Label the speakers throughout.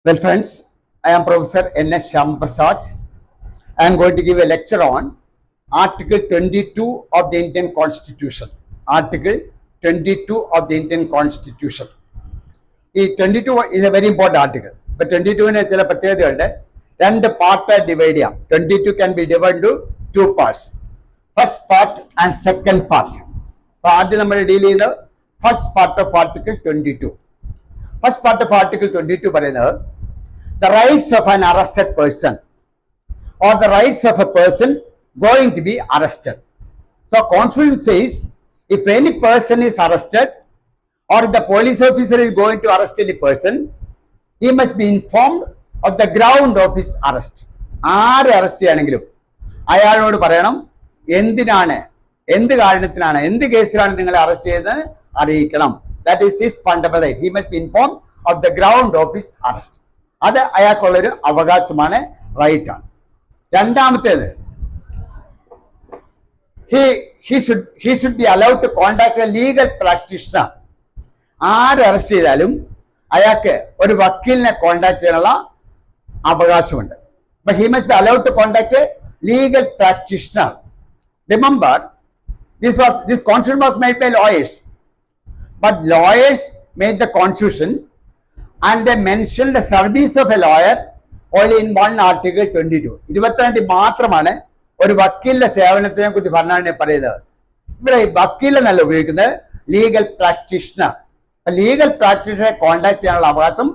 Speaker 1: Well, friends, I am Professor N.S. Shyamprasad. I am going to give a lecture on Article 22 of the Indian Constitution. Article 22 of the Indian Constitution. The 22 is a very important article. But 22 in ചില പ്രത്യേകതകളുണ്ട്. രണ്ട് പാർട്ടായി divide ചെയ്യാം. 22 can be divided into two parts. First part and second part. അപ്പോൾ ആദ്യം നമ്മൾ deal ചെയ്യുന്നത് first part of article 22. First part of article 22 പറയുന്നത് the rights of an arrested person or the rights of a person going to be arrested. So Constitution says if any person is arrested or the police officer is going to arrest any person, he must be informed of the ground of his arrest. ആരെ arrest ചെയ്യുകയാണെങ്കിലും അയാളോട് പറയണം എന്തിനാണ്, എന്ത് കാരണത്തിനാണ്, എന്ത് കേസിലാണ് നിങ്ങളെ arrest ചെയ്തത് അറിയിക്കണം. That is his fundamental right. He must be informed of the ground of his arrest. അത് അയാൾക്കുള്ളൊരു അവകാശമാണ്, റൈറ്റ് ആണ്. രണ്ടാമത്തേത് he should be allowed to contact a legal practitioner. ആര് അറസ്റ്റ് ചെയ്താലും അയാൾക്ക് ഒരു വക്കീലിനെ കോണ്ടാക്ട് ചെയ്യാനുള്ള അവകാശമുണ്ട്. But he must be allowed to contact a legal practitioner. Remember, this constitution was made by lawyers, but lawyers made the constitution and they mentioned the service of a lawyer only in one article 22. 22 മാത്രമാണ് ഒരു വക്കീലിന്റെ സേവനത്തിനെ കുറിച്ച് ഭരണഘടന പറയുന്നത്. ഇവിടെ വക്കീൽ എന്നല്ല ഉപയോഗിക്കുന്നത്, legal practitioner. Legal പ്രാക്ടീഷണറെ contact ചെയ്യാനുള്ള അവകാശം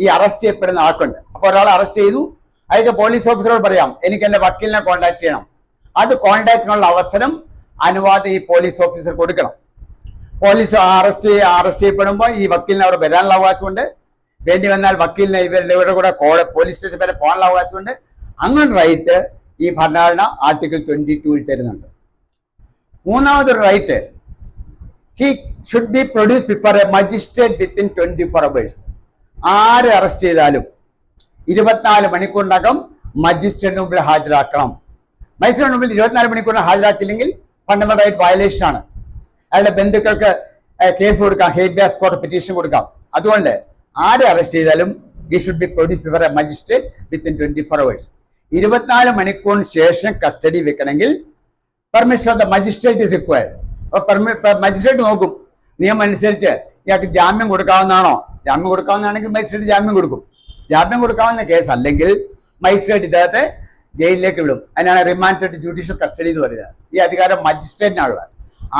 Speaker 1: ഈ അറസ്റ്റ് ചെയ്യപ്പെടുന്ന ആൾക്കുണ്ട്. അപ്പോൾ ഒരാൾ അറസ്റ്റ് ചെയ്തു, അയാൾക്ക് പോലീസ് ഓഫീസറോട് പറയാം എനിക്ക് എന്റെ വക്കീലിനെ കോണ്ടാക്ട് ചെയ്യണം. അത് കോണ്ടാക്ട് ചെയ്യാനുള്ള അവസരം, അനുവാദം ഈ പോലീസ് ഓഫീസർ കൊടുക്കണം. പോലീസ് അറസ്റ്റ് ചെയ്യപ്പെടുമ്പോൾ ഈ വക്കീലിനെ അവിടെ വരാനുള്ള അവകാശമുണ്ട്. വേണ്ടി വന്നാൽ വക്കീലിനെ ഇവരുടെ കൂടെ പോലീസ് സ്റ്റേഷൻ വരെ പോകാനുള്ള അവകാശമുണ്ട്. അങ്ങനെ റൈറ്റ് ഈ ഭരണഘടന ആർട്ടിക്കിൾ 22 തരുന്നുണ്ട്. മൂന്നാമതൊരു right, he should be produce before a magistrate within 24 hours. ആര് അറസ്റ്റ് ചെയ്താലും 24 മണിക്കൂറിനകം മജിസ്ട്രേറ്റിന് മുമ്പിൽ ഹാജരാക്കണം. മജിസ്ട്രേറ്റിന് മുമ്പിൽ 24 മണിക്കൂറിന് ഹാജരാക്കില്ലെങ്കിൽ ഫണ്ടമെന്റൽ റൈറ്റ് വയലേഷൻ ആണ്. അയാളുടെ ബന്ധുക്കൾക്ക് കേസ് കൊടുക്കാം, ഹേബിയസ് കോർട്ട് പെറ്റീഷൻ കൊടുക്കാം. അതുകൊണ്ട് ആരെ അറസ്റ്റ് ചെയ്താലും he should be produced before a magistrate within 24 hours. 24 മണിക്കൂറിന് ശേഷം കസ്റ്റഡി വെക്കണമെങ്കിൽ permission of the magistrate is required. Magistrate നോക്കും നിയമം അനുസരിച്ച് ഇയാൾക്ക് ജാമ്യം കൊടുക്കാവുന്നതാണോ. ജാമ്യം കൊടുക്കാവുന്നതാണെങ്കിൽ മജിസ്ട്രേറ്റ് ജാമ്യം കൊടുക്കും. ജാമ്യം കൊടുക്കാവുന്ന കേസ് അല്ലെങ്കിൽ മജിസ്ട്രേറ്റ് ഇദ്ദേഹത്തെ ജയിലിലേക്ക് വിടും. അതിനാണ് റിമാൻഡ് ജുഡീഷ്യൽ കസ്റ്റഡി എന്ന് പറയുന്നത്. ഈ അധികാരം മജിസ്ട്രേറ്റിനാണുള്ളത്.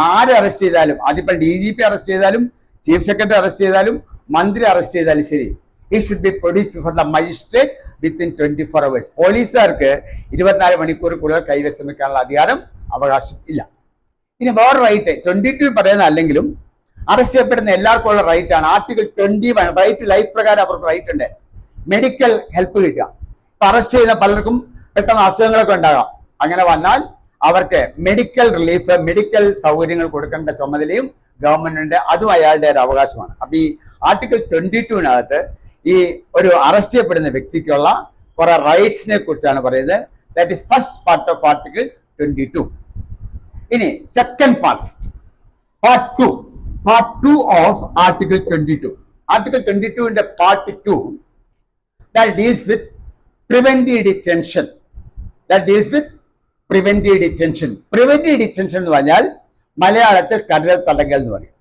Speaker 1: ആരെ അറസ്റ്റ് ചെയ്താലും, അതിപ്പോൾ DGP അറസ്റ്റ് ചെയ്താലും, ചീഫ് സെക്രട്ടറി അറസ്റ്റ് ചെയ്താലും, മന്ത്രി അറസ്റ്റ് ചെയ്താലും ശരി, he should be produced before the magistrate within 24 hours. പോലീസുകാർക്ക് 24 മണിക്കൂറിനുള്ളിൽ കൈവശം വെക്കാനുള്ള അധികാരം, അവകാശം ഇല്ല. ഇനി വേറെ റൈറ്റ് 22 പറയുന്ന അല്ലെങ്കിലും അറസ്റ്റ് ചെയ്യപ്പെടുന്ന എല്ലാവർക്കും ഉള്ള റൈറ്റ് ആണ് ആർട്ടിക്കിൾ 21. റൈറ്റ് ലൈഫ് പ്രകാരം അവർക്ക് റൈറ്റ് ഉണ്ട്. മെഡിക്കൽ ഹെൽപ്പ് കിട്ടുക. ഇപ്പൊ അറസ്റ്റ് ചെയ്യുന്ന പലർക്കും പെട്ടെന്ന് അസുഖങ്ങളൊക്കെ ഉണ്ടാകാം. അങ്ങനെ വന്നാൽ അവർക്ക് മെഡിക്കൽ റിലീഫ്, മെഡിക്കൽ സൗകര്യങ്ങൾ കൊടുക്കേണ്ട ചുമതലയും ഗവൺമെന്റിന്റെ, അതും അയാളുടെ ഒരു അവകാശമാണ്. അപ്പൊ ഈ ആർട്ടിക്കിൾ 22 ഈ ഒരു അറസ്റ്റ് ചെയ്യപ്പെടുന്ന വ്യക്തിക്കുള്ള കുറെ റൈറ്റ്സിനെ കുറിച്ചാണ് പറയുന്നത്. That is first part of article 22. ഇനി second part 2 of article 22. Article 22ന്റെ part 2 that deals with preventive detention. Preventive detention എന്ന് പറഞ്ഞാൽ മലയാളത്തിൽ കരുതൽ തടങ്കൽ എന്ന് പറയും.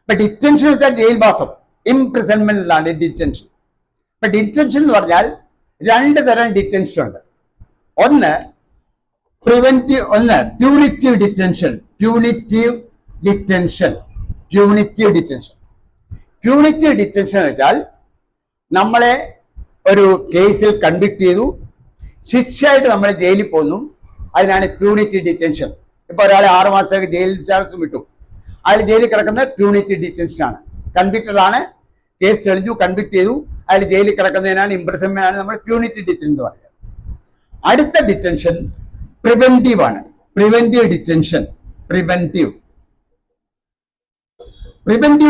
Speaker 1: ഇപ്പൊ ഡിറ്റൻഷൻ വെച്ചാൽ ജയിൽവാസം, ഇംപ്രിസൺമെന്റ് എന്നാണ് ഡിറ്റൻഷൻ. ഇപ്പൊ ഡിറ്റൻഷൻ എന്ന് പറഞ്ഞാൽ രണ്ട് തരം ഡിറ്റൻഷൻ ഉണ്ട്. ഒന്ന് പ്യൂണിറ്റീവ് ഡിറ്റൻഷൻ. പ്യൂണിറ്റീവ് ഡിറ്റൻഷൻ എന്ന് വെച്ചാൽ നമ്മളെ ഒരു കേസിൽ കൺവിക്ട് ചെയ്തു, ശിക്ഷയായിട്ട് നമ്മൾ ജയിലിൽ പോന്നു, അതിനാണ് പ്യൂണിറ്റീവ് ഡിറ്റൻഷൻ. ഇപ്പൊ ഒരാളെ 6 മാസത്തേക്ക് ജയിലിൽ വിചാരിച്ചു വിട്ടു, അയാൾ ജയിലിൽ കിടക്കുന്നത് പ്യൂണിറ്റീവ് ഡിറ്റൻഷൻ ആണ്. കൺവിക്റ്റഡ് ആണ്, കേസ് തെളിഞ്ഞു, കൺവിക്ട് ചെയ്തു, അയാൾ ജയിലിൽ കിടക്കുന്നതിനാണ്, ഇംപ്രിസൺമെന്റ് ആണ് നമ്മൾ പ്യൂണിറ്റീവ് ഡിറ്റൻഷൻ എന്ന് പറയുന്നത്. അടുത്ത ഡിറ്റൻഷൻ പ്രിവെന്റീവ് ആണ്. പ്രിവെന്റീവ്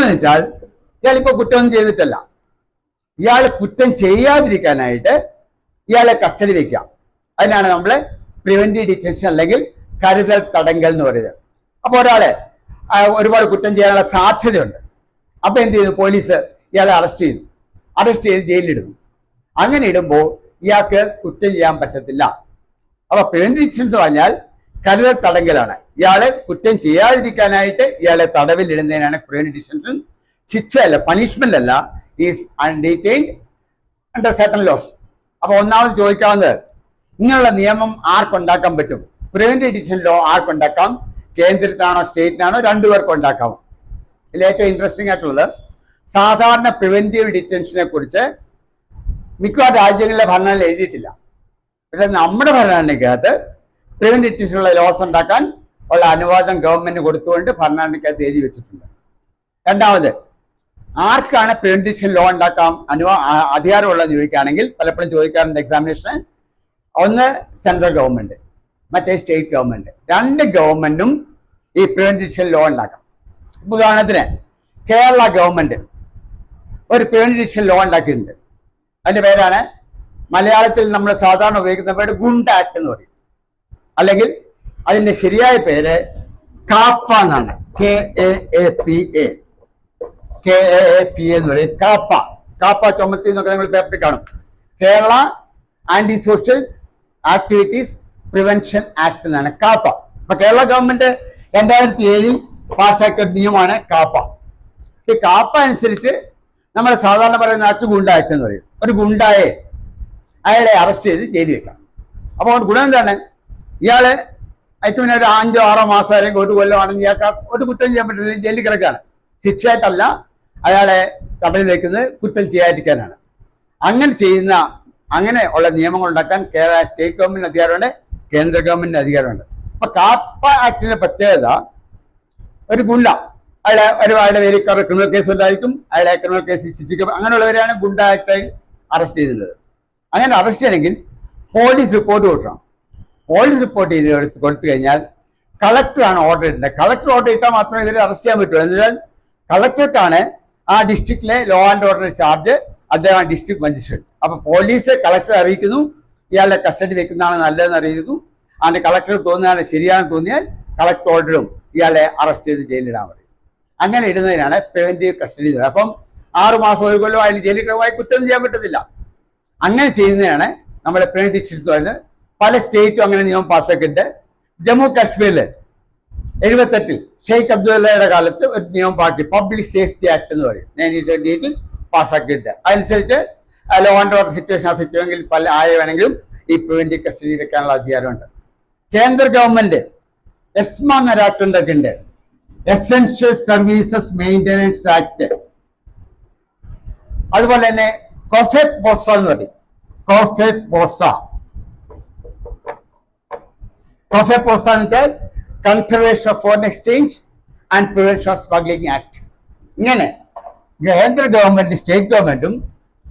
Speaker 1: എന്ന് വെച്ചാൽ ഇയാളിപ്പോ കുറ്റമൊന്നും ചെയ്തിട്ടല്ല, ഇയാൾ കുറ്റം ചെയ്യാതിരിക്കാനായിട്ട് ഇയാളെ കസ്റ്റഡി വെക്കാം. അതിനാണ് നമ്മൾ പ്രിവെന്റീവ് ഡിറ്റൻഷൻ അല്ലെങ്കിൽ കരുതൽ തടങ്കൽ എന്ന് പറയുന്നത്. അപ്പൊ ഒരാളെ ഒരുപാട് കുറ്റം ചെയ്യാനുള്ള സാധ്യതയുണ്ട്. അപ്പൊ എന്ത് ചെയ്തു, പോലീസ് ഇയാളെ അറസ്റ്റ് ചെയ്ത് ജയിലിലിടുന്നു. അങ്ങനെ ഇടുമ്പോൾ ഇയാൾക്ക് കുറ്റം ചെയ്യാൻ പറ്റത്തില്ല. അപ്പൊ പ്രിവെന്റീവ് ഡിറ്റൻഷൻ എന്ന് പറഞ്ഞാൽ കരുതൽ തടങ്കലാണ്. ഇയാളെ കുറ്റം ചെയ്യാതിരിക്കാനായിട്ട് ഇയാളെ തടവിലിടുന്നതിനാണ് പ്രിവെന്റീവ് ഡിറ്റൻഷൻ. ശിക്ഷയല്ല, പണിഷ്മെന്റ് അല്ല. Is detained under certain laws. അപ്പൊ ഒന്നാമത് ചോദിക്കാവുന്നത്, ഇങ്ങനെയുള്ള നിയമം ആർക്കുണ്ടാക്കാൻ പറ്റും? പ്രിവെന്റീവ് ഡിറ്റൻഷൻ ലോ ആർക്കുണ്ടാക്കാം? കേന്ദ്രത്തിനാണോ സ്റ്റേറ്റിനാണോ? രണ്ടുപേർക്കും ഉണ്ടാക്കാമോ? ഇതിൽ ഏറ്റവും ഇൻട്രസ്റ്റിംഗ് ആയിട്ടുള്ളത്, സാധാരണ പ്രിവെന്റീവ് ഡിറ്റൻഷനെ കുറിച്ച് മിക്കവാറും രാജ്യങ്ങളിലെ ഭരണഘടന എഴുതിയിട്ടില്ല. പക്ഷെ നമ്മുടെ ഭരണഘടനയ്ക്കകത്ത് പ്രിവെന്റീവ് ഡിറ്റൻഷനുള്ള ലോസ് ഉണ്ടാക്കാൻ ഉള്ള അനുവാദം ഗവൺമെന്റ് കൊടുത്തുകൊണ്ട് ഭരണഘടനയ്ക്കകത്ത് എഴുതി വെച്ചിട്ടുണ്ട്. രണ്ടാമത്, ആർക്കാണ് പ്രിവെന്റീവ് ഡിറ്റൻഷൻ ലോ ഉണ്ടാക്കാം അധികാരമുള്ളതെന്ന് ചോദിക്കുകയാണെങ്കിൽ പലപ്പോഴും ചോദിക്കാറുണ്ട് എക്സാമിനേഷന്. ഒന്ന് സെൻട്രൽ ഗവൺമെന്റ്, മറ്റേ സ്റ്റേറ്റ് ഗവൺമെന്റ്. രണ്ട് ഗവൺമെന്റും ഈ പ്രിവെന്റീവ് ഡിറ്റൻഷൻ ലോ ഉണ്ടാക്കാം. ഉദാഹരണത്തിന് കേരള ഗവൺമെന്റ് ഒരു പ്രിവെന്റീവ് ഡിറ്റൻഷൻ ലോ ഉണ്ടാക്കിയിട്ടുണ്ട്. അതിന്റെ പേരാണ് മലയാളത്തിൽ നമ്മൾ സാധാരണ ഉപയോഗിക്കുന്ന പേര് ഗുണ്ട ആക്ട് എന്ന് പറയും. അല്ലെങ്കിൽ അതിന്റെ ശരിയായ പേര് കാപ്പ എന്നാണ്. KAAPA എന്ന് പറയും. കാപ്പ ചുമത്തി എന്നൊക്കെ നിങ്ങൾ പേപ്പറിൽ കാണും. Kerala anti social activities prevention act എന്നാണ് കാപ്പ. അപ്പൊ കേരള ഗവൺമെന്റ് 2007 പാസ്സാക്കിയ നിയമമാണ് കാപ്പ. ഈ കാപ്പ അനുസരിച്ച് നമ്മൾ സാധാരണ പറയുന്ന ആക്ട് ഗുണ്ട ആക്ട് എന്ന് പറയും. ഒരു ഗുണ്ടായെ അയാളെ അറസ്റ്റ് ചെയ്ത് ജയിലിൽ വെക്കാം. അപ്പോൾ ഗുണം എന്താണ്? ഇയാള് ഏറ്റവും ഒരു 5-6 മാസം അല്ലെങ്കിൽ ഒരു കൊല്ലമാണെങ്കിൽ ഇയാൾക്ക് ഒരു കുറ്റം ചെയ്യാൻ പറ്റില്ല, ജയിലിൽ കിടക്കുകയാണ്. ശിക്ഷയായിട്ടല്ല അയാളെ തടവിൽ വെക്കുന്നത്, കുറ്റം ചെയ്യാതിരിക്കാനാണ്. അങ്ങനെ ഉള്ള നിയമങ്ങൾ ഉണ്ടാക്കാൻ കേരള സ്റ്റേറ്റ് ഗവൺമെന്റിന് അധികാരമുണ്ട്, കേന്ദ്ര ഗവൺമെന്റിന് അധികാരമുണ്ട്. അപ്പൊ കാപ്പ ആക്ടിന്റെ പ്രത്യേകത, ഒരു ഗുണ്ട അയാളുടെ പേര് ക്രിമിനൽ കേസ് ഉണ്ടായിരിക്കും, അയാളെ ക്രിമിനൽ കേസ് ശിക്ഷിക്കും. അങ്ങനെയുള്ളവരെയാണ് ഗുണ്ട ആക്ടായി അറസ്റ്റ് ചെയ്തിട്ടുള്ളത്. അങ്ങനെ അറസ്റ്റ് ചെയ്യണമെങ്കിൽ പോലീസ് റിപ്പോർട്ട് കൊടുക്കണം. പോലീസ് റിപ്പോർട്ട് ചെയ്ത് കൊടുത്തു കഴിഞ്ഞാൽ കളക്ടറാണ് ഓർഡർ ഇടേണ്ടത്. കളക്ടർ ഓർഡർ ഇട്ടാൽ മാത്രമേ ഇവരെ അറസ്റ്റ് ചെയ്യാൻ പറ്റുള്ളൂ. എന്നാൽ കളക്ടർക്കാണ് ആ ഡിസ്ട്രിക്റ്റിലെ ലോ ആൻഡ് ഓർഡർ ചാർജ്, അദ്ദേഹം ഡിസ്ട്രിക്ട് മജിസ്ട്രേറ്റ്. അപ്പൊ പോലീസ് കളക്ടറെ അറിയിക്കുന്നു, ഇയാളുടെ കസ്റ്റഡി വെക്കുന്നതാണ് നല്ലതെന്ന് അറിയിക്കുന്നു. അതിന്റെ കളക്ടർ തോന്നുന്നതാണ് ശരിയാണെന്ന് തോന്നിയാൽ കളക്ടർ ഓർഡറും ഇയാളെ അറസ്റ്റ് ചെയ്ത് ജയിലിടാൻ പറയും. അങ്ങനെ ഇടുന്നതിനാണ് പ്രിവെന്റീവ് കസ്റ്റഡി. അപ്പം 6 മാസം 1 കൊല്ലം അതിൽ ജയിലിൽ കിടമായി കുറ്റം ചെയ്യാൻ പറ്റത്തില്ല. അങ്ങനെ ചെയ്യുന്നതാണ് നമ്മുടെ പ്രിവെന്റീവ് ഡിറ്റൻഷൻ എന്ന് പറയുന്നത്. പല സ്റ്റേറ്റും അങ്ങനെ നിയമം പാസ്സാക്കിയിട്ട് ജമ്മു കാശ്മീരിൽ 78 ഷെയ്ഖ് അബ്ദുള്ളയുടെ കാലത്ത് ഒരു നിയമം പാർട്ടി പബ്ലിക് സേഫ്റ്റി ആക്ട് എന്ന് പറയും 1978 പാസ്സാക്കിയിട്ട്. അതനുസരിച്ച് law and order situation affect ചെയ്യുമെങ്കിൽ പല വേണമെങ്കിലും ഈ പ്രിവെന്റീവ് കസ്റ്റഡി വെക്കാനുള്ള അധികാരമുണ്ട്. കേന്ദ്ര ഗവൺമെന്റ് എസ്മ എന്നൊരു ആക്ട് ഉണ്ടാക്കിയിട്ടുണ്ട്, എസെൻഷ്യൽ സർവീസസ് മെയിൻ്റനൻസ് ആക്ട്. അതുപോലെ തന്നെ കോഫെക് പോസ എന്ന് പറയും. കോഫെക് പോസ എന്ന് വെച്ചാൽ conservation of foreign exchange and prevention of smuggling act. ഇങ്ങനെ കേന്ദ്ര ഗവൺമെന്റും സ്റ്റേറ്റ് ഗവൺമെന്റും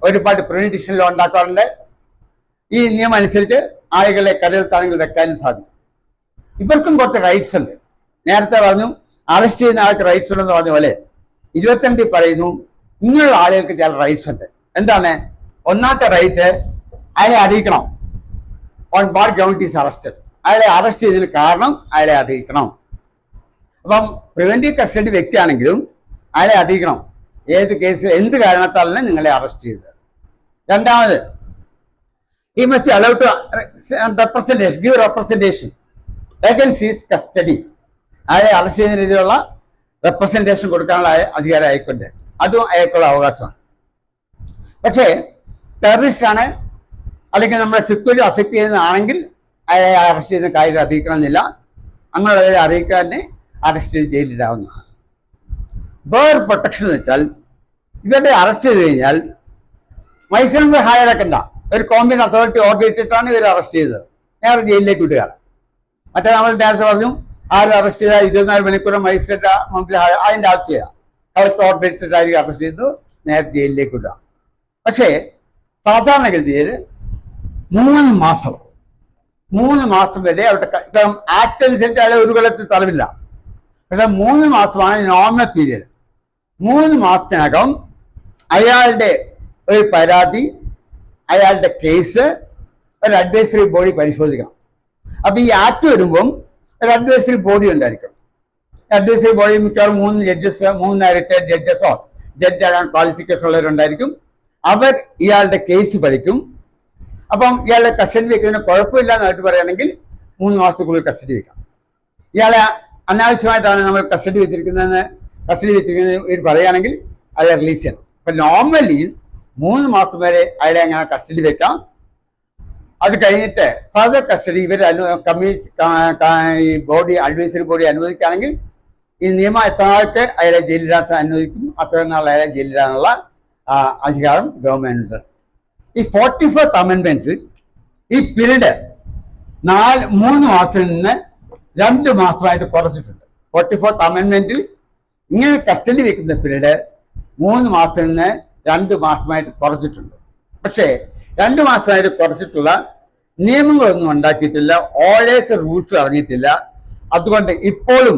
Speaker 1: ഒരുപാട് പ്രിവെന്റീവ് ഡിറ്റൻഷൻ ലോ ഉണ്ടാക്കാറുണ്ട്. ഈ നിയമം അനുസരിച്ച് ആളുകളെ കരുതൽ തടങ്കലിൽ വെക്കാനും സാധിക്കും. ഇവർക്കും കുറച്ച് റൈറ്റ്സ് ഉണ്ട്. നേരത്തെ പറഞ്ഞു അറസ്റ്റ് ചെയ്യുന്ന ആൾക്ക് റൈറ്റ്സ് ഉണ്ടെന്ന് പറഞ്ഞ പോലെ 22 പറയുന്നു ഇങ്ങനെയുള്ള ആളുകൾക്ക് ചില റൈറ്റ്സ് ഉണ്ട്. എന്താണ്? ഒന്നാമത്തെ റൈറ്റ്, അയാളെ അറിയിക്കണം. On what ground is arrested. അയാളെ അറസ്റ്റ് ചെയ്തതിന് കാരണം അയാളെ അറിയിക്കണം. അപ്പം പ്രിവെന്റീവ് കസ്റ്റഡി വ്യക്തിയാണെങ്കിലും അയാളെ അറിയിക്കണം ഏത് കേസ് എന്ത് കാരണത്താലാണ് നിങ്ങളെ അറസ്റ്റ് ചെയ്തത്. രണ്ടാമത്, he must be allowed to give representation against his custody. അയാളെ അറസ്റ്റ് ചെയ്യുന്ന രീതിയിലുള്ള റെപ്രസെന്റേഷൻ കൊടുക്കാനുള്ള അധികാരം അയക്കുണ്ട്. അതും അയാൾക്കുള്ള അവകാശമാണ്. പക്ഷേ ടെററിസ്റ്റ് ആണ് അല്ലെങ്കിൽ നമ്മുടെ സെക്യൂരിറ്റി അഫക്റ്റ് ചെയ്യുന്നതാണെങ്കിൽ അയാളെ അറസ്റ്റ് ചെയ്യുന്ന കാര്യം അറിയിക്കണമെന്നില്ല. അങ്ങനെയുള്ളവരെ അറിയിക്കാതെ അറസ്റ്റ് ചെയ്ത് ജയിലിടാവുന്നതാണ്. വേറെ പ്രൊട്ടക്ഷൻ എന്ന് വെച്ചാൽ ഇവരെ അറസ്റ്റ് ചെയ്ത് കഴിഞ്ഞാൽ മജിസ്ട്രേറ്റ് ഹാജരാക്കണ്ട, ഒരു കോമ്പറ്റന്റ് അതോറിറ്റി ഓർഡർ ഇട്ടിട്ടാണ് ഇവർ അറസ്റ്റ് ചെയ്തത്. നേരെ ജയിലിലേക്ക് വിടുകയാണ്. മറ്റേ നമ്മൾ നേരത്തെ പറഞ്ഞു ആരും അറസ്റ്റ് ചെയ്താൽ 24 മണിക്കൂർ മജിസ്ട്രേറ്റ് മുമ്പിൽ അതിൻ്റെ ആവശ്യമില്ല. കളക്ടർ ഓർഡർ ഇട്ടിട്ടായിരിക്കും അറസ്റ്റ് ചെയ്ത് നേരെ ജയിലിലേക്ക് വിടുക. പക്ഷേ സാധാരണഗതിയിൽ 3 മാസം വരെ അവിടെ ആക്ട് അനുസരിച്ച് അയാളെ ഒരു കൊല്ലത്തിൽ തടവില്ല. പക്ഷെ 3 മാസമാണ് നോർമൽ പീരീഡ്. 3 മാസത്തിനകം അയാളുടെ ഒരു പരാതി, അയാളുടെ കേസ് ഒരു അഡ്വൈസറി ബോഡി പരിശോധിക്കണം. അപ്പൊ ഈ ആക്ട് വരുമ്പം ഒരു അഡ്വൈസറി ബോഡി ഉണ്ടായിരിക്കും. അഡ്വൈസറി ബോഡി മിക്കവാറും 3 ജഡ്ജസ്, 3 റിട്ടയർഡ് ജഡ്ജസോ ജഡ്ജ് ആകാൻ ക്വാളിഫിക്കേഷൻ ഉള്ളവരുണ്ടായിരിക്കും. അവർ ഇയാളുടെ കേസ് പഠിക്കും. അപ്പം ഇയാളുടെ കസ്റ്റഡി വെക്കുന്നതിന് കുഴപ്പമില്ല എന്നായിട്ട് പറയുകയാണെങ്കിൽ 3 മാസത്തിനുള്ളിൽ കസ്റ്റഡി വെക്കാം. ഇയാളെ അനാവശ്യമായിട്ടാണ് നമ്മൾ കസ്റ്റഡി വെച്ചിരിക്കുന്നത് ഇവർ പറയുകയാണെങ്കിൽ അയാളെ റിലീസ് ചെയ്യണം. അപ്പം നോർമലി 3 മാസം വരെ അയാളെ അങ്ങനെ കസ്റ്റഡി വെക്കാം. അത് കഴിഞ്ഞിട്ട് ഫർദർ കസ്റ്റഡി ഇവർ ബോഡി അഡ്വൈസറി ബോഡി അനുവദിക്കുകയാണെങ്കിൽ ഈ നിയമം എത്ര നാൾക്ക് അയാളെ ജയിലിടാൻ അനുവദിക്കും, അത്രയും നാൾ അയാളെ ജയിലിടാനുള്ള അധികാരം ഗവൺമെന്റിനുണ്ട്. ഈ 44th അമെൻഡ്മെന്റ്സ് ഈ പീരീഡ് 3 മാസത്തിൽ നിന്ന് 2 മാസമായിട്ട് കുറച്ചിട്ടുണ്ട്. 44th അമെൻഡ്മെന്റിൽ ഇങ്ങനെ കസ്റ്റഡി വെക്കുന്ന പീരീഡ് 3 മാസത്തിൽ നിന്ന് 2 മാസമായിട്ട് കുറച്ചിട്ടുണ്ട്. പക്ഷേ 2 മാസമായിട്ട് കുറച്ചിട്ടുള്ള നിയമങ്ങളൊന്നും ഉണ്ടാക്കിയിട്ടില്ല, ഓർഡേഴ്സ് റൂൾസ് ഇറങ്ങിയിട്ടില്ല. അതുകൊണ്ട് ഇപ്പോഴും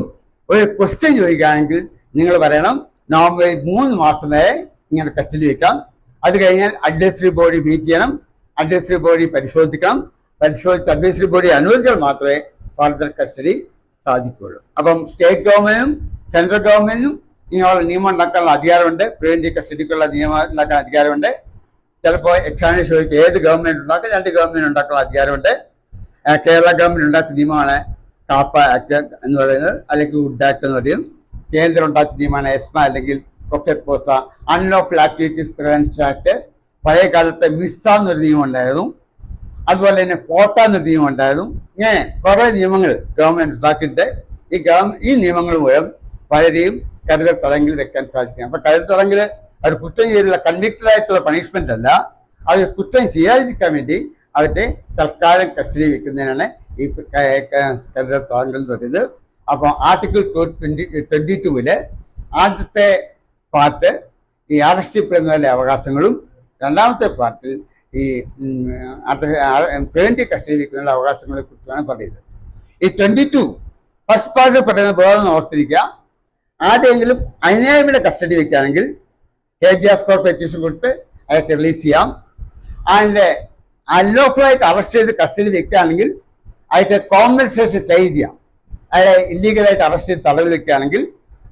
Speaker 1: ഒരു ക്വസ്റ്റ്യൻ ചോദിക്കുകയാണെങ്കിൽ നിങ്ങൾ പറയണം നോർമലി 3 മാസം വരെ ഇങ്ങനെ കസ്റ്റഡി വെക്കാം. അത് കഴിഞ്ഞാൽ അഡ്വൈസറി ബോഡി മീറ്റ് ചെയ്യണം, അഡ്വൈസറി ബോഡി പരിശോധിക്കണം, പരിശോധിച്ച് അഡ്വൈസറി ബോഡി അനുവദിച്ചാൽ മാത്രമേ ഫർദർ കസ്റ്റഡി സാധിക്കുകയുള്ളൂ. അപ്പം സ്റ്റേറ്റ് ഗവൺമെന്റിനും സെൻട്രൽ ഗവൺമെന്റിനും ഇങ്ങനെയുള്ള നിയമം ഉണ്ടാക്കാനുള്ള അധികാരമുണ്ട്. പ്രിവെന്റീവ് കസ്റ്റഡിക്കുള്ള നിയമം ഉണ്ടാക്കാൻ അധികാരമുണ്ട്. ചിലപ്പോൾ എക്സാമിനേഷൻ ചോദിക്കും ഏത് ഗവൺമെന്റ് ഉണ്ടാക്കും, 2 ഗവൺമെന്റ് ഉണ്ടാക്കാനുള്ള അധികാരമുണ്ട്. കേരള ഗവൺമെന്റ് ഉണ്ടാക്കിയ നിയമമാണ് കാപ്പ ആക്ട് എന്ന് പറയുന്നത്, അല്ലെങ്കിൽ വുഡ് ആക്ട് എന്ന് പറയും. കേന്ദ്രം ഉണ്ടാക്കിയ നിയമമാണ് എസ്മ അല്ലെങ്കിൽ പോസ്റ്റ അൺലോഫുൾ ആക്ടിവിറ്റീസ് പ്രിവെൻഷൻ ആക്ട്. പഴയ കാലത്ത് മിസ്സ എന്നൊരു നിയമം ഉണ്ടായിരുന്നു, അതുപോലെ തന്നെ കോട്ട എന്നൊരു നിയമം ഉണ്ടായിരുന്നു. ഇങ്ങനെ കുറേ നിയമങ്ങൾ ഗവൺമെന്റ് ഉണ്ടാക്കിയിട്ട് ഈ നിയമങ്ങൾ മൂലം പലരെയും കരുതൽ തടങ്കിൽ വെക്കാൻ സാധിക്കും. അപ്പൊ കരുതൽ തടങ്കിൽ അവർ കുറ്റം ചെയ്തുള്ള കൺവിക്റ്റഡ് ആയിട്ടുള്ള പണിഷ്മെന്റ് അല്ല, അവർ കുറ്റം ചെയ്യാതിരിക്കാൻ വേണ്ടി അവരുടെ തൽക്കാലം കസ്റ്റഡി വെക്കുന്നതിനാണ് ഈ കരുതൽ തടങ്കൽ എന്ന് പറയുന്നത്. അപ്പോൾ ആർട്ടിക്കിൾ 22 ആദ്യത്തെ പാർട്ട് ഈ അറസ്റ്റ് ചെയ്യപ്പെടുന്നവരുടെ അവകാശങ്ങളും, രണ്ടാമത്തെ പാർട്ടിൽ ഈ പ്രിവെന്റീവ് കസ്റ്റഡി വെക്കുന്നതിനുള്ള അവകാശങ്ങളെ കുറിച്ചാണ് പറയുന്നത്. ഈ 22 ഫസ്റ്റ് പാർട്ടിൽ പറയുന്ന വേറെ ഓർത്തിരിക്കുക, ആരെങ്കിലും അന്യായമായ കസ്റ്റഡി വെക്കുകയാണെങ്കിൽ ഹേബിയസ് കോർട്ട് പെറ്റീഷൻ കൊടുത്ത് അയാൾക്ക് റിലീസ് ചെയ്യാം. അതിൻ്റെ അൺലോഫുള്ളായിട്ട് അറസ്റ്റ് ചെയ്ത് കസ്റ്റഡി വെക്കുകയാണെങ്കിൽ അയാൾക്ക് കോമ്പൻസേഷൻ ക്ലെയിം ചെയ്യാം. അയാളെ ഇല്ലീഗലായിട്ട് അറസ്റ്റ് ചെയ്ത് തടവിൽ വെക്കുകയാണെങ്കിൽ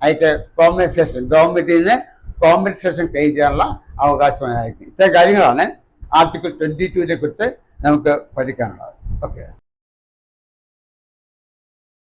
Speaker 1: അയാൾക്ക് കോമ്പൻസേഷൻ ഗവൺമെന്റിൽ നിന്ന് കോമ്പൻസേഷൻ ക്ലെയിം ചെയ്യാനുള്ള അവകാശമായിരിക്കും. ഇത്തരം കാര്യങ്ങളാണ് ആർട്ടിക്കിൾ 22 കുറിച്ച് നമുക്ക് പഠിക്കാനുള്ളത്. ഓക്കെ.